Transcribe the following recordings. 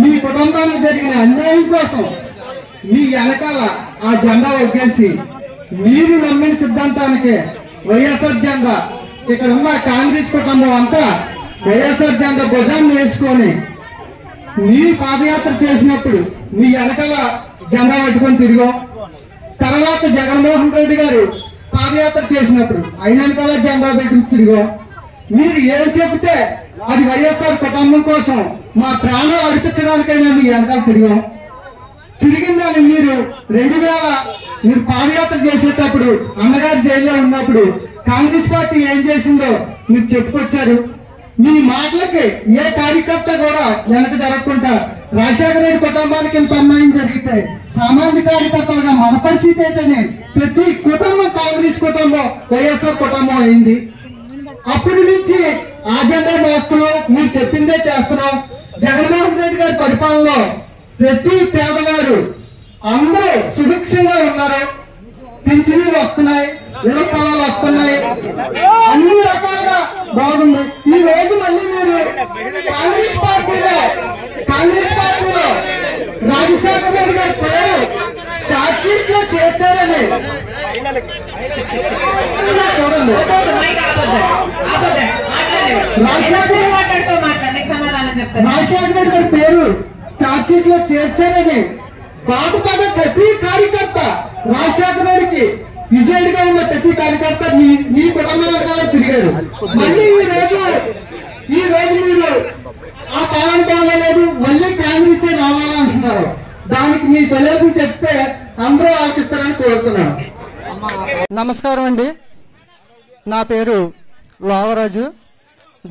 మీ కుటుంబానికి జరిగిన అన్యాయం కోసం మీ వెనకాల ఆ జెండా ఒగ్గేసి మీరు నమ్మిన సిద్ధాంతానికి వైఎస్ఆర్ జెండా ఇక్కడ ఉన్న కాంగ్రెస్ కుటుంబం అంతా వైఎస్ఆర్ జెండా భుజాన్ని వేసుకొని మీరు పాదయాత్ర చేసినప్పుడు మీ వెనకాల జెండా పట్టుకొని తిరిగాం. తర్వాత జగన్మోహన్ రెడ్డి గారు పాదయాత్ర చేసినప్పుడు ఆయన వెనకాల జెండా పెట్టుకుని తిరిగాం. మీరు ఏం చెబితే అది వైఎస్ఆర్ కుటుంబం కోసం మా ప్రాణాలు అర్పించడానికైనా మీ వెనకాల తిరిగాం. తిరిగిందని మీరు 2000 మీరు పాదయాత్ర చేసేటప్పుడు అన్నగారు జైల్లో ఉన్నప్పుడు కాంగ్రెస్ పార్టీ ఏం చేసిందో మీరు చెప్పుకొచ్చారు. మీ మాటలకి ఏ కార్యకర్త కూడా వెనక జరగకుండా రాజశేఖర రెడ్డి కుటుంబానికి ఇంత అన్యాయం జరిగితే సామాజిక కార్యకర్తలుగా మన పరిస్థితి ఏంటనే ప్రతి కుటుంబం కాంగ్రెస్ కుటుంబం వైఎస్ఆర్ కుటుంబం అయింది. అప్పటి నుంచి ఆ జెండా మోస్తున్నాం, మీరు చెప్పిందే చేస్తున్నాం. జగన్మోహన్ రెడ్డి గారి పరిపాలనలో ప్రతి పేదవారు అందరూ సుభిక్షంగా ఉన్నారు. పింఛనీలు వస్తున్నాయి, ఇళ్ల స్థలాలు వస్తున్నాయి, అన్ని రకాలుగా బాగుంది. ఈ రోజు మళ్ళీ మీరు కాంగ్రెస్ పార్టీలో రాజశేఖర రెడ్డి గారి పేరు చార్జ్షీట్ లో చేర్చారని చూడండి. రాజశేఖర రెడ్డి గారి పేరు చార్జ్షీట్ లో చేర్చారని బాధపడే ప్రతి కార్యకర్త రాజశేఖర రెడ్డికి విజయుడిగా ఉన్న ప్రతి కార్యకర్త మీ కుటుంబం వెనకాల తిరిగారు. మళ్ళీ ఈ రోజు మీరు ఆ పాలన బాగలేదు, మళ్ళీ కాంగ్రెస్ రావాలా అంటున్నారు. దానికి మీ సొల్యూషన్ చెప్తే అందరూ ఆలోచిస్తారని కోరుతున్నాను. నమస్కారం అండి. నా పేరు లోవరాజు.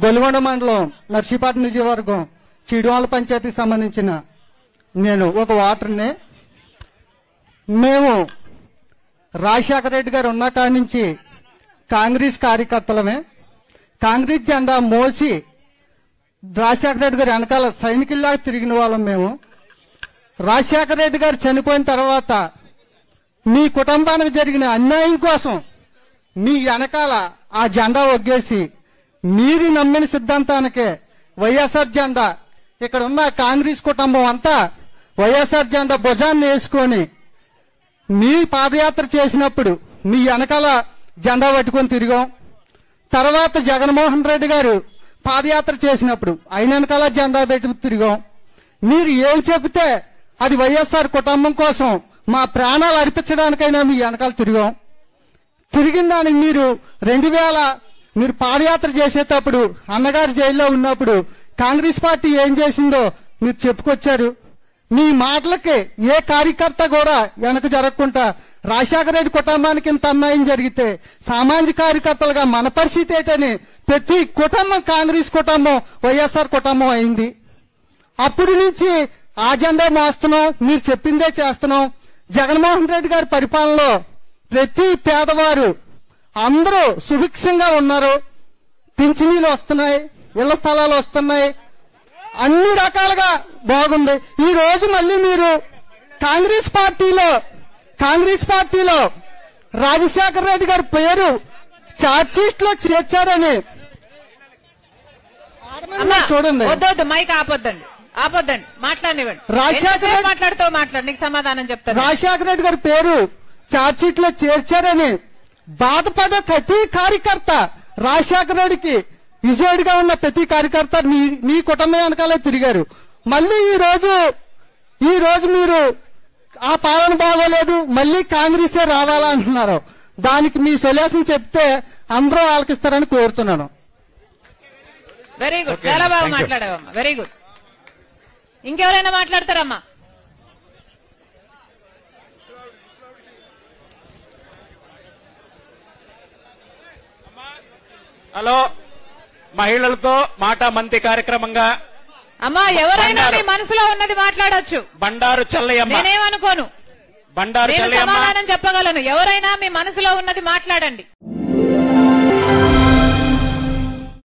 గొలుగొండ మండలం నర్సీపట్నం నియోజకవర్గం చిడువాల పంచాయతీకి సంబంధించిన నేను ఒక ఓటర్ని. మేము రాజశేఖర రెడ్డి గారు ఉన్న కాడి నుంచి కాంగ్రెస్ కార్యకర్తలమే. కాంగ్రెస్ జెండా మోసి రాజశేఖర రెడ్డి గారు వెనకాల సైనికుల్లాగా తిరిగిన వాళ్ళం మేము. రాజశేఖర రెడ్డి గారు చనిపోయిన తర్వాత మీ కుటుంబానికి జరిగిన అన్యాయం కోసం మీ వెనకాల ఆ జెండా ఒగ్గేసి మీరు నమ్మిన సిద్ధాంతానికే వైఎస్ఆర్ జెండా ఇక్కడ ఉన్న కాంగ్రెస్ కుటుంబం అంతా వైఎస్ఆర్ జెండా భుజాన్ని వేసుకొని మీ పాదయాత్ర చేసినప్పుడు మీ వెనకాల జెండా పట్టుకొని తిరిగాం. తర్వాత జగన్మోహన్ రెడ్డి గారు పాదయాత్ర చేసినప్పుడు ఆయన వెనకాల జెండా పెట్టుకుని తిరిగాం. మీరు ఏం చెబితే అది వైఎస్ఆర్ కుటుంబం కోసం మా ప్రాణాలు అర్పించడానికైనా మీ వెనకాల తిరిగాం. తిరిగిన దానికి మీరు 2000 మీరు పాదయాత్ర చేసేటప్పుడు అన్నగారు జైల్లో ఉన్నప్పుడు కాంగ్రెస్ పార్టీ ఏం చేసిందో మీరు చెప్పుకొచ్చారు. మీ మాటలకి ఏ కార్యకర్త కూడా వెనక జరగకుండా రాజశేఖర రెడ్డి కుటుంబానికి ఇంత అన్యాయం జరిగితే సామాజిక కార్యకర్తలుగా మన పరిస్థితి ఏంటని ప్రతి కుటుంబం కాంగ్రెస్ కుటుంబం వైఎస్ఆర్ కుటుంబం అయింది. అప్పటి నుంచి ఆ జెండా మోస్తున్నాం, మీరు చెప్పిందే చేస్తున్నాం. జగన్మోహన్ రెడ్డి గారి పరిపాలనలో ప్రతి పేదవారు అందరూ సుభిక్షంగా ఉన్నారు. పింఛనీలు వస్తున్నాయి, ఇళ్ల స్థలాలు వస్తున్నాయి, అన్ని రకాలుగా బాగుంది. ఈ రోజు మళ్ళీ మీరు కాంగ్రెస్ పార్టీలో రాజశేఖర రెడ్డి గారి పేరు చార్జ్షీట్ లో చేర్చారని చూడండి. మైక్ ఆపొద్దండి, మాట్లాడివ్వండి. నీకు సమాధానం చెప్తాను. రాజశేఖర రెడ్డి గారి పేరు చార్జ్షీట్ లో చేర్చారని బాధపడే ప్రతి కార్యకర్త రాజశేఖర రెడ్డికి విజయుడిగా ఉన్న ప్రతి కార్యకర్త మీ కుటుంబం వెనకాలే తిరిగారు. మళ్ళీ ఈ రోజు మీరు ఆ పాలన బాగోలేదు, మళ్ళీ కాంగ్రెసే రావాలా అంటున్నారు. దానికి మీ సొల్యూషన్ చెప్తే అందరూ ఆలకిస్తారని కోరుతున్నాను. వెరీ గుడ్, చాలా బాగా మాట్లాడావమ్మా. Very good. ఇంకెవరైనా మాట్లాడతారమ్మా? హలో, మహిళలతో మాట మంతి కార్యక్రమంగా అమ్మా ఎవరైనా మీ మనసులో ఉన్నది మాట్లాడొచ్చు. బండారు చెల్లయ్యమ్మ, నేనేమనుకోను, బండారు చెల్లయ్యమ్మ సమాధానం చెప్పగలను. ఎవరైనా మీ మనసులో ఉన్నది మాట్లాడండి.